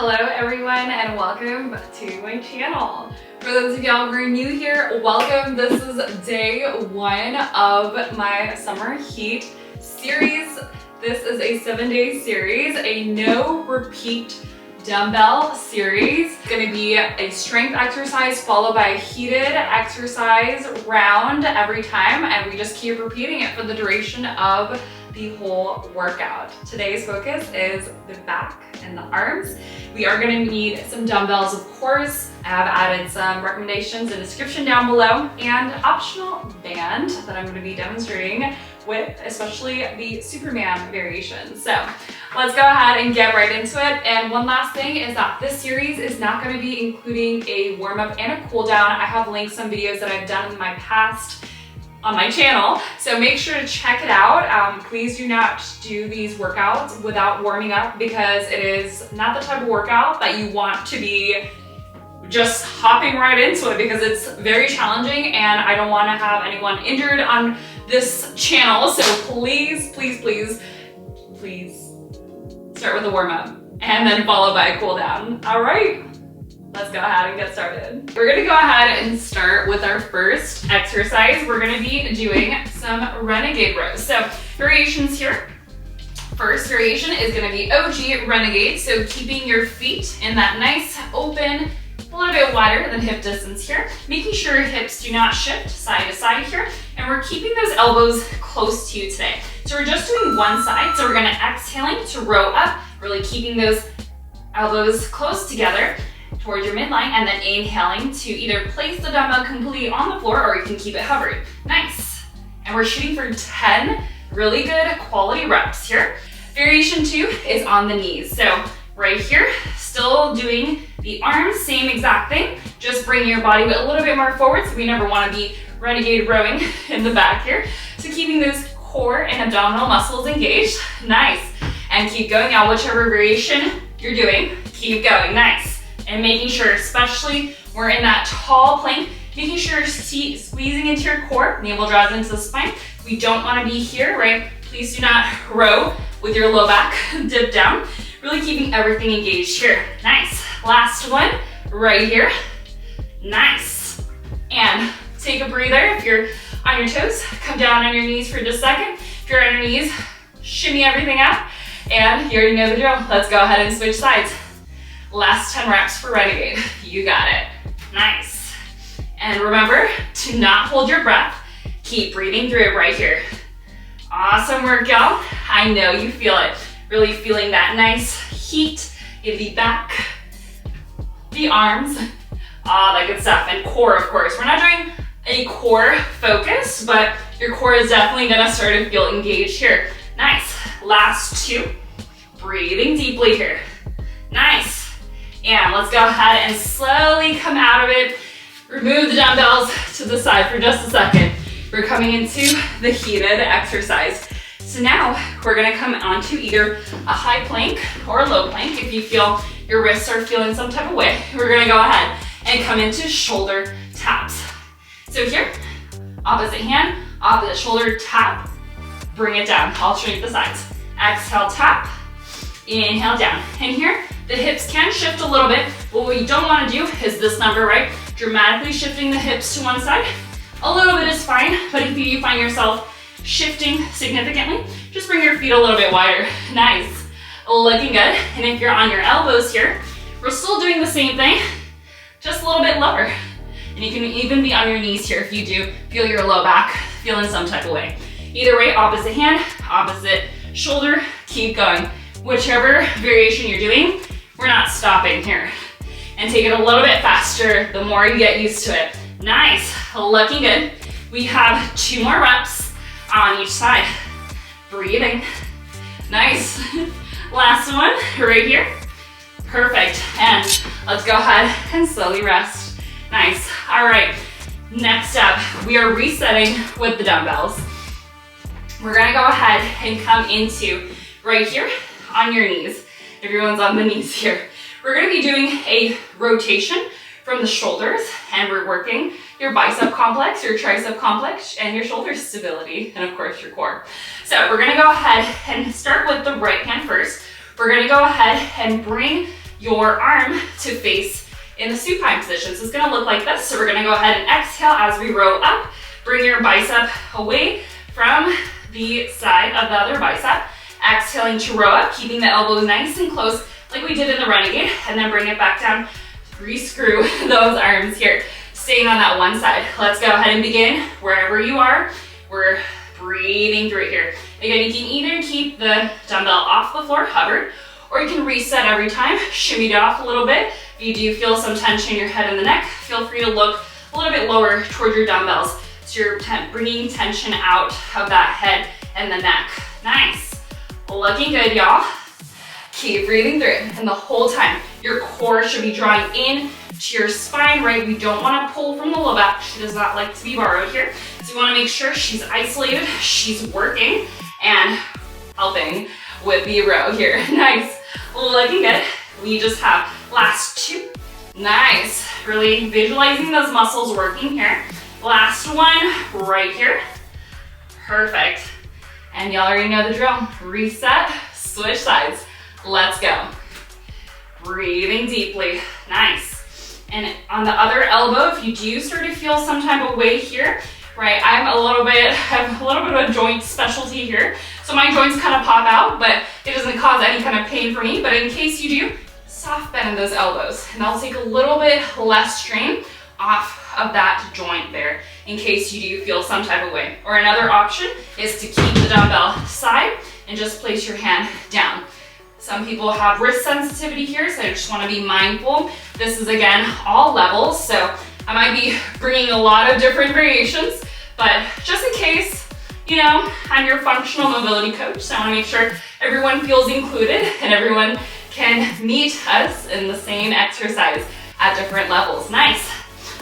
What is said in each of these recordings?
Hello everyone and welcome to my channel. For those of y'all who are new here, welcome. This is day one of my summer heat series. This is a 7-day series, a no repeat dumbbell series. It's gonna be a strength exercise followed by a heated exercise round every time, and we just keep repeating it for the duration of the whole workout. Today's focus is the back and the arms. We are going to need some dumbbells, of course. I have added some recommendations in the description down below and optional band that I'm going to be demonstrating with, especially the Superman variation. So let's go ahead and get right into it. And one last thing is that this series is not going to be including a warm-up and a cool down. I have linked some videos that I've done in my past on my channel, so make sure to check it out. Please do not do these workouts without warming up, because it is not the type of workout that you want to be just hopping right into it, because it's very challenging and I don't want to have anyone injured on this channel. So please start with a warm-up and then followed by a cool down. All right, let's go ahead and get started. We're gonna go ahead and start with our first exercise. We're gonna be doing some Renegade rows. So variations here. First variation is gonna be OG Renegade. So keeping your feet in that nice open, a little bit wider than hip distance here. Making sure your hips do not shift side to side here. And we're keeping those elbows close to you today. So we're just doing one side. So we're gonna exhaling to row up, really keeping those elbows close together towards your midline, and then inhaling to either place the dumbbell completely on the floor or you can keep it hovering. Nice. And we're shooting for 10 really good quality reps here. Variation 2 is on the knees. So right here, still doing the arms, same exact thing, just bringing your body a little bit more forward. So we never want to be renegade rowing in the back here. So keeping those core and abdominal muscles engaged. Nice. And keep going. Now, whichever variation you're doing, keep going. Nice. And making sure, especially we're in that tall plank, making sure you're squeezing into your core, navel draws into the spine. We don't want to be here, right? Please do not row with your low back dip down. Really keeping everything engaged here. Nice. Last one, right here. Nice. And take a breather. If you're on your toes, come down on your knees for just a second. If you're on your knees, shimmy everything out. And you already know the drill. Let's go ahead and switch sides. Last 10 reps for Renegade. You got it. Nice. And remember to not hold your breath. Keep breathing through it right here. Awesome work, y'all. I know you feel it. Really feeling that nice heat in the back, the arms, all that good stuff. And core, of course. We're not doing a core focus, but your core is definitely gonna start to feel engaged here. Nice. Last 2. Breathing deeply here. Nice. And let's go ahead and slowly come out of it. Remove the dumbbells to the side for just a second. We're coming into the heated exercise. So now we're gonna come onto either a high plank or a low plank. If you feel your wrists are feeling some type of way, we're gonna go ahead and come into shoulder taps. So here, opposite hand, opposite shoulder tap, bring it down, alternate the sides. Exhale, tap, inhale down. And here, the hips can shift a little bit, but what you don't want to do is this number, right? Dramatically shifting the hips to one side. A little bit is fine, but if you find yourself shifting significantly, just bring your feet a little bit wider. Nice. Looking good. And if you're on your elbows here, we're still doing the same thing, just a little bit lower. And you can even be on your knees here if you do feel your low back feeling some type of way. Either way, opposite hand, opposite shoulder, keep going. Whichever variation you're doing, we're not stopping here. And take it a little bit faster the more you get used to it. Nice, looking good. We have 2 more reps on each side. Breathing. Nice. Last one, right here. Perfect. And let's go ahead and slowly rest. Nice. All right, next up, we are resetting with the dumbbells. We're gonna go ahead and come into right here on your knees. Everyone's on the knees here. We're gonna be doing a rotation from the shoulders, and we're working your bicep complex, your tricep complex, and your shoulder stability, and of course your core. So we're gonna go ahead and start with the right hand first. We're gonna go ahead and bring your arm to face in the supine position. So it's gonna look like this. So we're gonna go ahead and exhale as we row up. Bring your bicep away from the side of the other bicep. Exhaling to row up, keeping the elbows nice and close like we did in the Renegade, and then bring it back down. Rescrew those arms here, staying on that one side. Let's go ahead and begin wherever you are. We're breathing through it here. Again, you can either keep the dumbbell off the floor, hovered, or you can reset every time, shimmy it off a little bit. If you do feel some tension in your head and the neck, feel free to look a little bit lower toward your dumbbells. So you're bringing tension out of that head and the neck. Nice. Looking good, y'all. Keep breathing through it. And the whole time, your core should be drawing in to your spine, right? We don't want to pull from the low back. She does not like to be borrowed here. So you want to make sure she's isolated, she's working and helping with the row here. Nice. Looking good. We just have last two. Nice. Really visualizing those muscles working here. Last one right here. Perfect. And y'all already know the drill. Reset, switch sides. Let's go. Breathing deeply. Nice. And on the other elbow, if you do start to feel some type of weight here, right? I have a little bit of a joint specialty here. So my joints kind of pop out, but it doesn't cause any kind of pain for me. But in case you do, soft bend those elbows. And that'll take a little bit less strain off of that joint there in case you do feel some type of way. Or another option is to keep the dumbbell side and just place your hand down. Some people have wrist sensitivity here, so I just want to be mindful. This is, again, all levels, so I might be bringing a lot of different variations, but just in case, you know, I'm your functional mobility coach, so I want to make sure everyone feels included and everyone can meet us in the same exercise at different levels. Nice.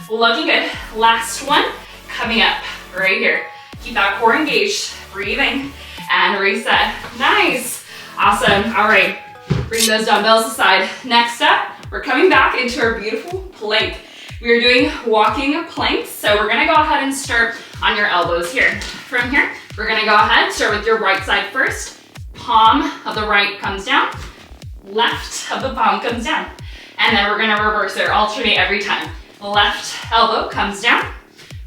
Looking good. Last one coming up right here. Keep that core engaged, breathing, and reset. Nice. Awesome. All right. Bring those dumbbells aside. Next up, we're coming back into our beautiful plank. We are doing walking planks. So we're going to go ahead and start on your elbows here. From here, we're going to go ahead and start with your right side first. Palm of the right comes down. Left of the palm comes down. And then we're going to reverse it, alternate every time. Left elbow comes down,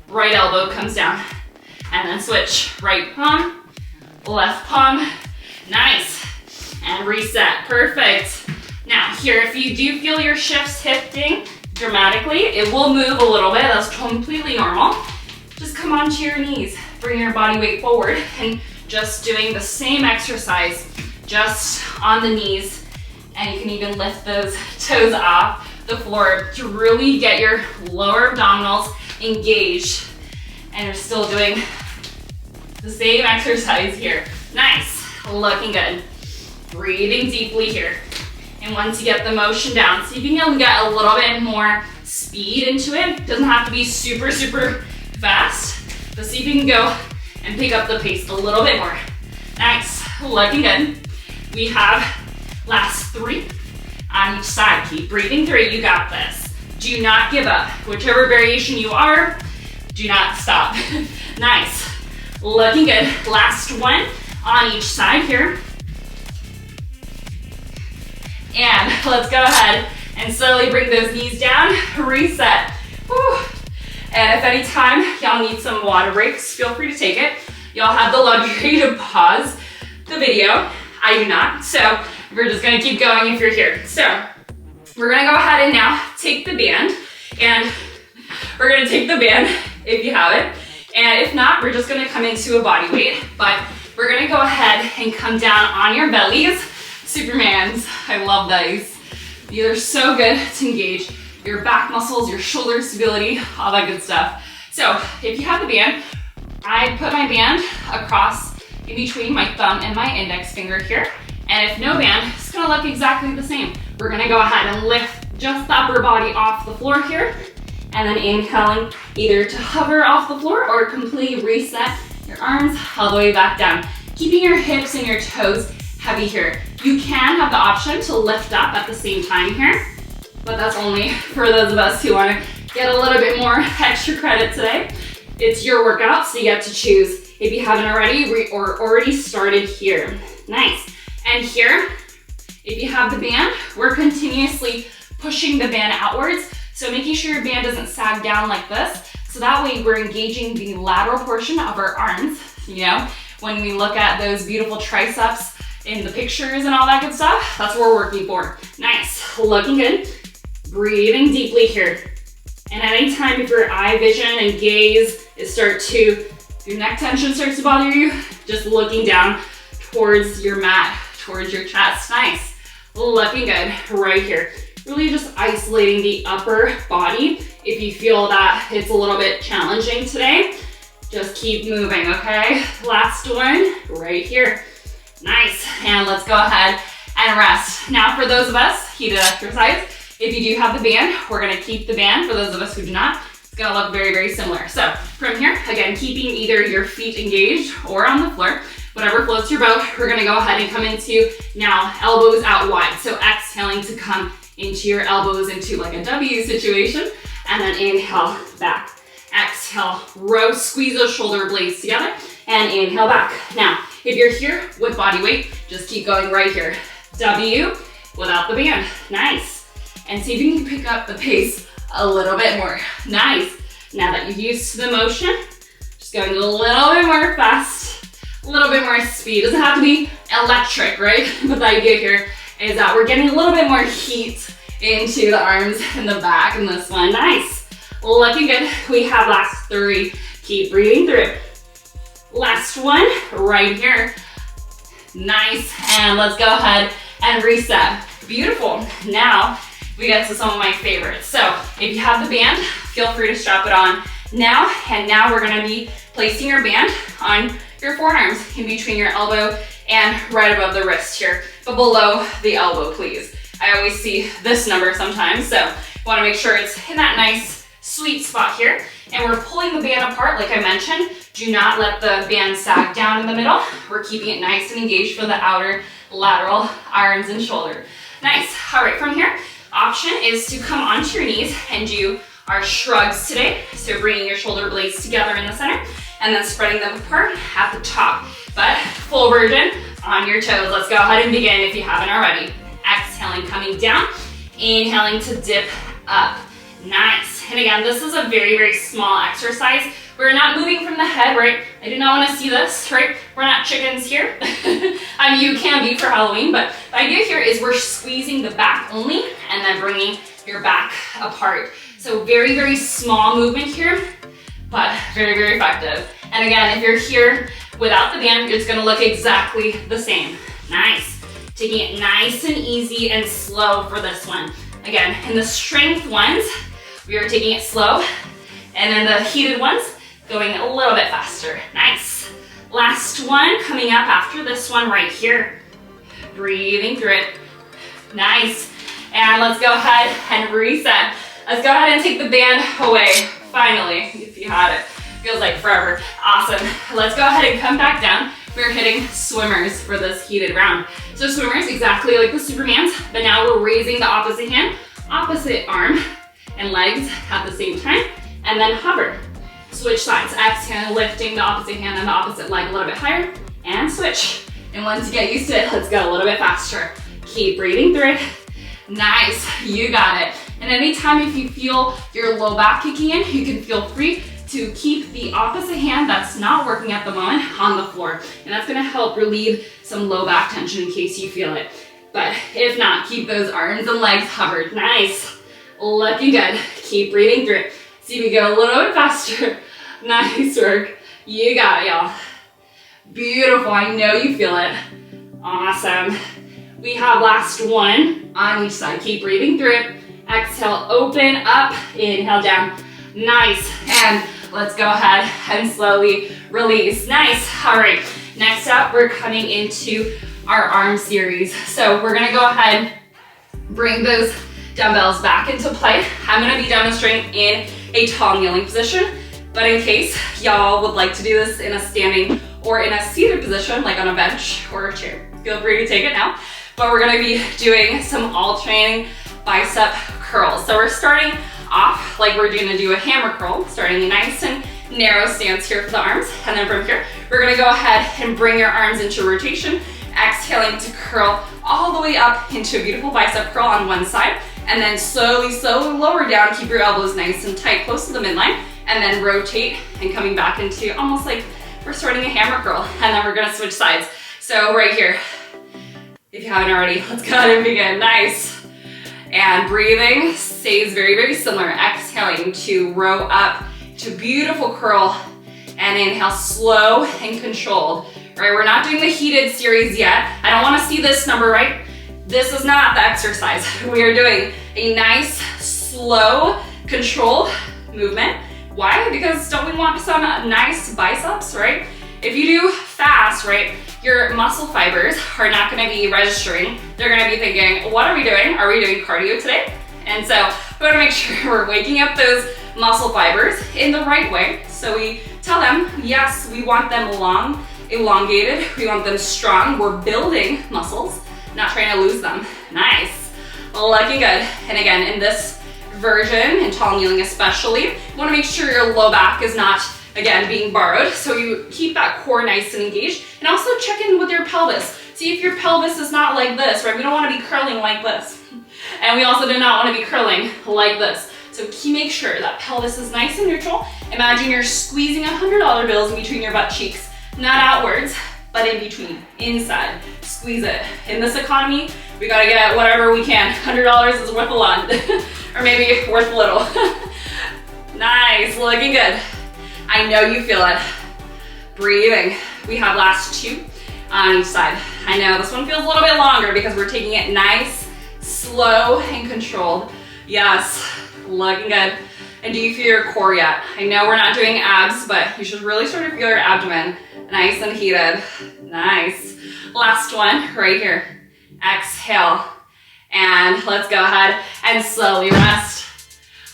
right elbow comes down, and then switch. Right palm, left palm. Nice. And reset. Perfect. Now here, if you do feel your shifts shifting dramatically, it will move a little bit. That's completely normal. Just come onto your knees, bring your body weight forward, and just doing the same exercise just on the knees. And you can even lift those toes off the floor to really get your lower abdominals engaged, and you're still doing the same exercise here. Nice. Looking good. Breathing deeply here. And once you get the motion down, see if you can get a little bit more speed into it. Doesn't have to be super, super fast, but see if you can go and pick up the pace a little bit more. Nice. Looking good. We have last three on each side. Keep breathing through it. You got this. Do not give up. Whichever variation you are, do not stop. Nice. Looking good. Last one on each side here. And let's go ahead and slowly bring those knees down. Reset. Whew. And if any time y'all need some water breaks, feel free to take it. Y'all have the luxury to pause the video. I do not. So we're just gonna keep going if you're here. So we're gonna go ahead and now take the band, and we're gonna take the band if you have it. And if not, we're just gonna come into a body weight, but we're gonna go ahead and come down on your bellies. Supermans, I love these. These are so good to engage your back muscles, your shoulder stability, all that good stuff. So if you have the band, I put my band across in between my thumb and my index finger here. And if no band, it's gonna look exactly the same. We're gonna go ahead and lift just the upper body off the floor here, and then inhaling either to hover off the floor or completely reset your arms all the way back down. Keeping your hips and your toes heavy here. You can have the option to lift up at the same time here, but that's only for those of us who wanna get a little bit more extra credit today. It's your workout, so you get to choose if you haven't already or already started here. Nice. And here, if If you have the band, we're continuously pushing the band outwards. So making sure your band doesn't sag down like this. So that way we're engaging the lateral portion of our arms. You know, when we look at those beautiful triceps in the pictures and all that good stuff, that's what we're working for. Nice, looking good. Breathing deeply here. And at any time, if your eye vision and gaze your neck tension starts to bother you, just looking down towards your mat, towards your chest. Nice, looking good right here. Really just isolating the upper body. If you feel that it's a little bit challenging today, just keep moving, okay? Last one, right here. Nice, and let's go ahead and rest. Now for those of us, heated exercise, if you do have the band, we're gonna keep the band. For those of us who do not, it's gonna look very, very similar. So from here, again, keeping either your feet engaged or on the floor, whatever floats your boat, we're gonna go ahead and come into now elbows out wide. So exhaling to come into your elbows into like a W situation, and then inhale back. Exhale, row, squeeze those shoulder blades together, and inhale back. Now, if you're here with body weight, just keep going right here. W without the band, nice. And see if you can pick up the pace a little bit more, nice. Now that you're used to the motion, just going a little bit more fast, a little bit more speed. Doesn't have to be electric, right? But the idea here is that we're getting a little bit more heat into the arms and the back in this one. Nice, looking good. We have last 3, keep breathing through. Last one, right here. Nice, and let's go ahead and reset. Beautiful. Now we get to some of my favorites. So if you have the band, feel free to strap it on now. And now we're gonna be placing your band on your forearms in between your elbow and right above the wrist here, but below the elbow, please. I always see this number sometimes, so wanna make sure it's in that nice sweet spot here. And we're pulling the band apart, like I mentioned. Do not let the band sag down in the middle. We're keeping it nice and engaged for the outer lateral arms and shoulder. Nice, all right, from here, option is to come onto your knees and do our shrugs today. So bringing your shoulder blades together in the center and then spreading them apart at the top. But full version on your toes. Let's go ahead and begin if you haven't already. Exhaling, coming down, inhaling to dip up. Nice, and again, this is a very, very small exercise. We're not moving from the head, right? I do not wanna see this, right? We're not chickens here. I mean, you can be for Halloween, but the idea here is we're squeezing the back only and then bringing your back apart. So very, very small movement here, but very, very effective. And again, if you're here without the band, it's gonna look exactly the same. Nice. Taking it nice and easy and slow for this one. Again, in the strength ones, we are taking it slow, and then the heated ones, going a little bit faster. Nice. Last one, coming up after this one right here. Breathing through it. Nice. And let's go ahead and reset. Let's go ahead and take the band away, finally, if you had it. Feels like forever. Awesome. Let's go ahead and come back down. We're hitting swimmers for this heated round. So swimmers, exactly like the Supermans, but now we're raising the opposite hand, opposite arm, and legs at the same time, and then hover. Switch sides, exhale, lifting the opposite hand and the opposite leg a little bit higher, and switch. And once you get used to it, let's go a little bit faster. Keep breathing through it. Nice, you got it. And anytime if you feel your low back kicking in, you can feel free to keep the opposite hand that's not working at the moment on the floor. And that's gonna help relieve some low back tension in case you feel it. But if not, keep those arms and legs hovered. Nice, looking good. Keep breathing through it. See if we go a little bit faster. Nice work. You got it, y'all. Beautiful, I know you feel it. Awesome. We have last one on each side. Keep breathing through it. Exhale, open up, inhale down. Nice, and let's go ahead and slowly release. Nice, all right. Next up, we're coming into our arm series. So we're gonna go ahead, bring those dumbbells back into play. I'm gonna be demonstrating in a tall kneeling position, but in case y'all would like to do this in a standing or in a seated position, like on a bench or a chair, feel free to take it now. But we're gonna be doing some alternating bicep curls. So we're starting off like we're gonna do a hammer curl, starting a nice and narrow stance here for the arms. And then from here, we're gonna go ahead and bring your arms into rotation. Exhale. exhaling to curl all the way up into a beautiful bicep curl on one side, and then slowly lower down. Keep your elbows nice and tight, close to the midline, and then rotate and coming back into almost like we're starting a hammer curl, and then we're gonna switch sides. So right here, if you haven't already, let's go ahead and begin. Nice. And breathing stays very, very similar. Exhaling to row up to beautiful curl, and inhale slow and controlled. Right, we're not doing the heated series yet. I don't wanna see this number, right? This is not the exercise. We are doing a nice, slow, controlled movement. Why? Because don't we want some nice biceps, right? If you do fast, right, your muscle fibers are not gonna be registering. They're gonna be thinking, what are we doing? Are we doing cardio today? And so we wanna make sure we're waking up those muscle fibers in the right way. So we tell them, yes, we want them long, elongated, we want them strong. We're building muscles, not trying to lose them. Nice, looking good. And again, in this version, in tall kneeling especially, you wanna make sure your low back is not, again, being borrowed. So you keep that core nice and engaged, and also check in with your pelvis. See if your pelvis is not like this, right? We don't wanna be curling like this. And we also do not wanna be curling like this. So make sure that pelvis is nice and neutral. Imagine you're squeezing $100 bills in between your butt cheeks, not outwards, but in between, inside. Squeeze it. In this economy, we gotta get whatever we can. $100 is worth a lot, or maybe worth a little. Nice, looking good. I know you feel it. Breathing. We have last two on each side. I know this one feels a little bit longer because we're taking it nice, slow, and controlled. Yes, looking good. And do you feel your core yet? I know we're not doing abs, but you should really sort of feel your abdomen nice and heated. Nice. Last one right here. Exhale. And let's go ahead and slowly rest.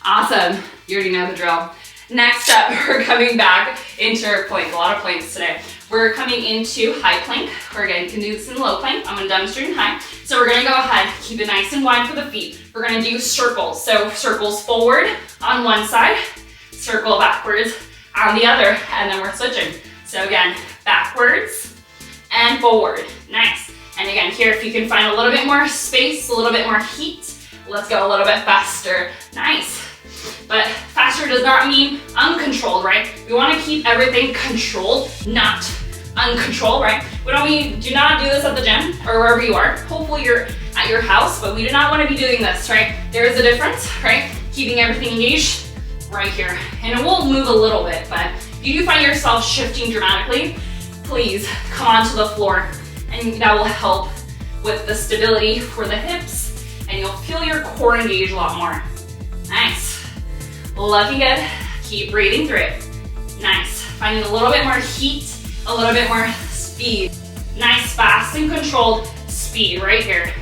Awesome. You already know the drill. Next up, we're coming back into plank. A lot of planks today. We're coming into high plank. Or again, you can do this in low plank. I'm gonna demonstrate in high. So we're gonna go ahead, keep it nice and wide for the feet. We're gonna do circles. So circles forward on one side, circle backwards on the other, and then we're switching. So again, backwards and forward. Nice. And again, here, if you can find a little bit more space, a little bit more heat, let's go a little bit faster. Nice. But faster does not mean uncontrolled, right? We want to keep everything controlled, not uncontrolled, right? Do not do this at the gym or wherever you are. Hopefully you're at your house, but we do not want to be doing this, right? There is a difference, right? Keeping everything engaged right here. And it will move a little bit, but if you do find yourself shifting dramatically, please come onto the floor, and that will help with the stability for the hips, and you'll feel your core engage a lot more. Nice. Looking good. Keep breathing through it. Nice. Finding a little bit more heat, a little bit more speed. Nice, fast and controlled speed right here.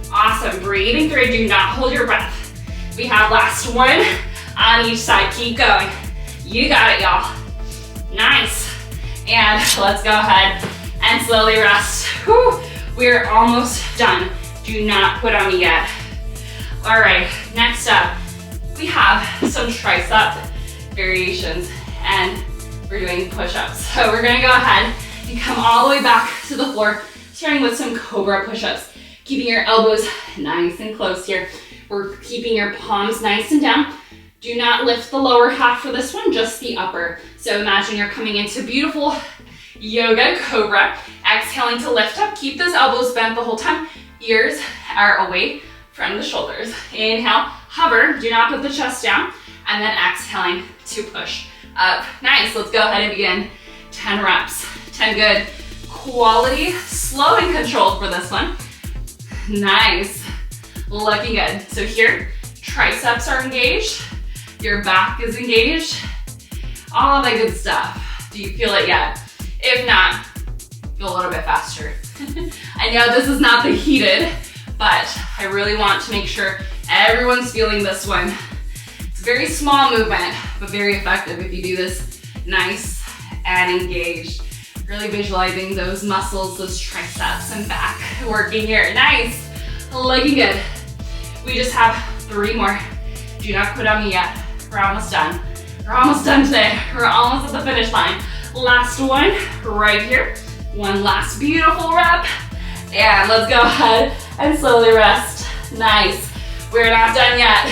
Awesome. Breathing through it. Do not hold your breath. We have last one on each side. Keep going. You got it, y'all. Nice. And let's go ahead and slowly rest. Whew. We're almost done. Do not quit on me yet. All right, next up, we have some tricep variations, and we're doing push-ups. So we're gonna go ahead and come all the way back to the floor, starting with some cobra push-ups. Keeping your elbows nice and close here. We're keeping your palms nice and down. Do not lift the lower half for this one, just the upper. So imagine you're coming into beautiful yoga cobra. Exhaling to lift up. Keep those elbows bent the whole time. Ears are away from the shoulders. Inhale, hover, do not put the chest down, and then exhaling to push up. Nice, let's go ahead and begin. 10 reps, 10 good. Quality, slow and controlled for this one. Nice, looking good. So here, triceps are engaged, your back is engaged, all that good stuff. Do you feel it yet? If not, go a little bit faster. I know this is not the heated, but I really want to make sure everyone's feeling this one. It's a very small movement, but very effective if you do this nice and engaged. Really visualizing those muscles, those triceps and back working here. Nice, looking good. We just have 3 more. Do not quit on me yet. We're almost done. We're almost done today. We're almost at the finish line. Last one right here. One last beautiful rep. And let's go ahead and slowly rest. Nice. We're not done yet.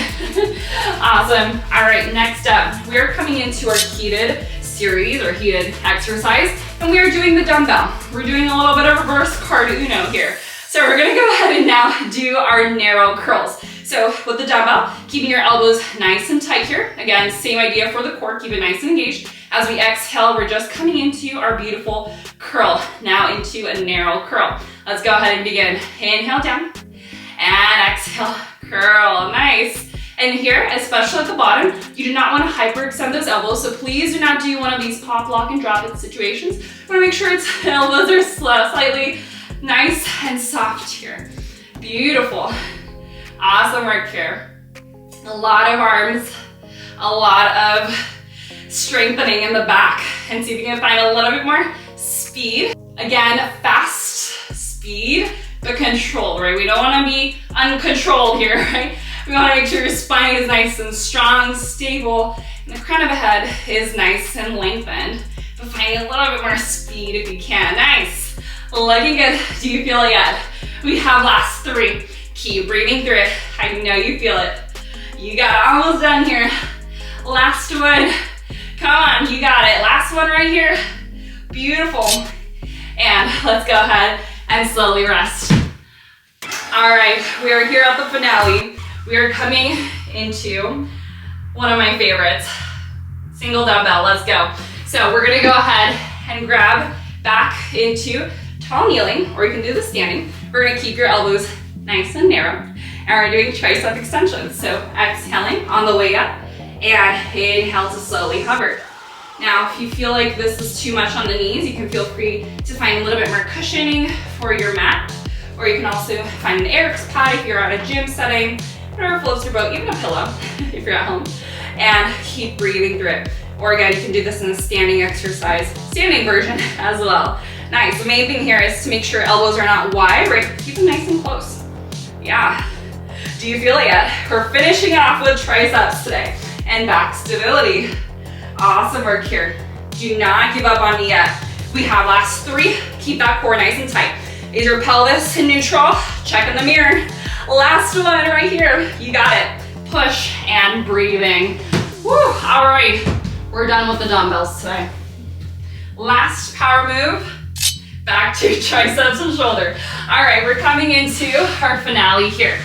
Awesome. All right, next up, we're coming into our heated series or heated exercise, and we are doing the dumbbell. We're doing a little bit of reverse cardio here. So we're gonna go ahead and now do our narrow curls. So with the dumbbell, keeping your elbows nice and tight here. Again, same idea for the core, keep it nice and engaged. As we exhale, we're just coming into our beautiful curl, now into a narrow curl. Let's go ahead and begin. Inhale down, and exhale, curl, nice. And here, especially at the bottom, you do not want to hyperextend those elbows, so please do not do one of these pop, lock, and drop it situations. You want to make sure its elbows are slightly nice and soft here. Beautiful. Awesome work here. A lot of arms, a lot of strengthening in the back. And see if you can find a little bit more speed. Again, fast speed, but controlled, right? We don't want to be uncontrolled here, right? We want to make sure your spine is nice and strong, stable, and the crown of the head is nice and lengthened. But finding a little bit more speed if you can. Nice. Looking good. Do you feel it yet? We have last 3. Keep breathing through it. I know you feel it. You got it. Almost done here. Last one. Come on, you got it. Last one right here. Beautiful. And let's go ahead and slowly rest. All right, we are here at the finale. We are coming into one of my favorites, single dumbbell. Let's go. So we're gonna go ahead and grab back into tall kneeling, or you can do the standing. We're gonna keep your elbows nice and narrow, and we're doing tricep extensions. So exhaling on the way up, and inhale to slowly hover. Now, if you feel like this is too much on the knees, you can feel free to find a little bit more cushioning for your mat, or you can also find an Eric's pad if you're at a gym setting, whatever floats your boat, even a pillow if you're at home, and keep breathing through it. Or again, you can do this in a standing exercise, standing version as well. Nice. The main thing here is to make sure elbows are not wide, right? Keep them nice and close. Yeah. Do you feel it yet? We're finishing off with triceps today and back stability. Awesome work here. Do not give up on me yet. We have last 3. Keep that core nice and tight. Is your pelvis in neutral? Check in the mirror. Last one right here. You got it. Push and breathing. Woo. All right. We're done with the dumbbells today. Last power move. Back to triceps and shoulder. All right, we're coming into our finale here.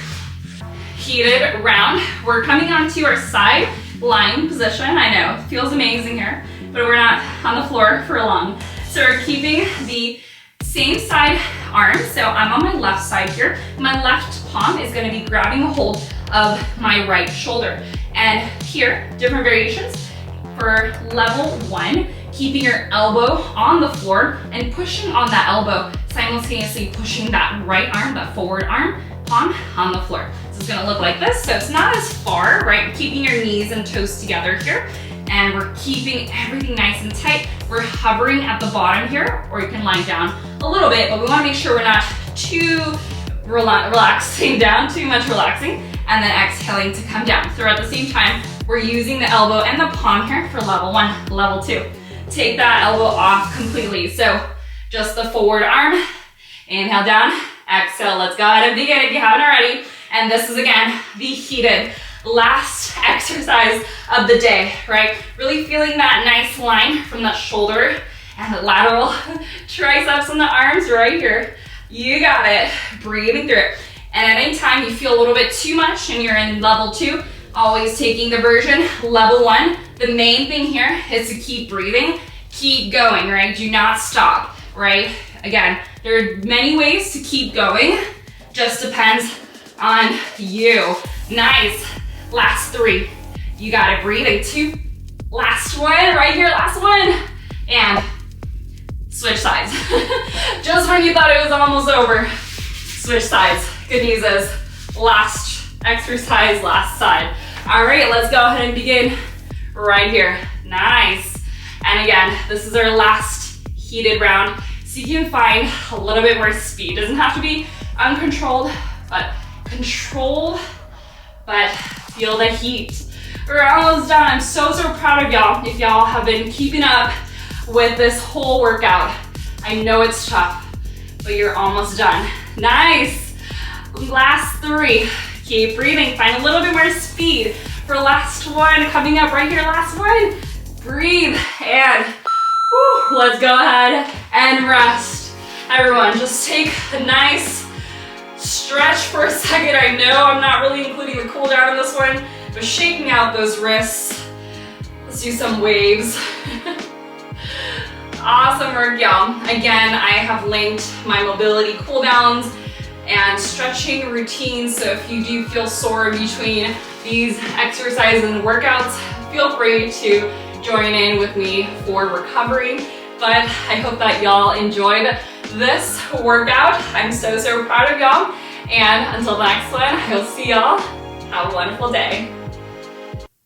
Heated round. We're coming onto our side lying position. I know, it feels amazing here, but we're not on the floor for long. So we're keeping the same side arm. So I'm on my left side here. My left palm is gonna be grabbing a hold of my right shoulder. And here, different variations. For level 1, keeping your elbow on the floor and pushing on that elbow, simultaneously pushing that right arm, that forward arm, palm on the floor. So it's gonna look like this. So it's not as far, right? Keeping your knees and toes together here. And we're keeping everything nice and tight. We're hovering at the bottom here, or you can lie down a little bit, but we wanna make sure we're not too relaxing down, too much relaxing, and then exhaling to come down. So at the same time, we're using the elbow and the palm here for level 1, level 2. Take that elbow off completely. So just the forward arm, inhale down, exhale. Let's go ahead and begin if you haven't already. And this is again, the heated last exercise of the day, right? Really feeling that nice line from that shoulder and the lateral triceps and the arms right here. You got it, breathing through it. And at any time you feel a little bit too much and you're in level 2, always taking the version level 1. The main thing here is to keep breathing, keep going, right? Do not stop, right? Again, there are many ways to keep going, just depends on you. Nice. Last 3. You got it, breathing. 2. Last one, right here, last one. And switch sides. Just when you thought it was almost over, switch sides. Good news is last exercise, last side. All right, let's go ahead and begin right here. Nice. And again, this is our last heated round. So you can find a little bit more speed. Doesn't have to be uncontrolled, but controlled, but feel the heat. We're almost done. I'm so proud of y'all if y'all have been keeping up with this whole workout. I know it's tough, but you're almost done. Nice. Last 3. Keep breathing. Find a little bit more speed for last 1. Coming up right here, last 1. Breathe and whew, let's go ahead and rest. Everyone, just take a nice stretch for a second. I know I'm not really including the cool down in this one, but shaking out those wrists. Let's do some waves. Awesome work, y'all. Again, I have linked my mobility cool downs and stretching routines, so if you do feel sore between these exercises and workouts, feel free to join in with me for recovery. But I hope that y'all enjoyed this workout. I'm so proud of y'all. And until the next one, I'll see y'all. Have a wonderful day.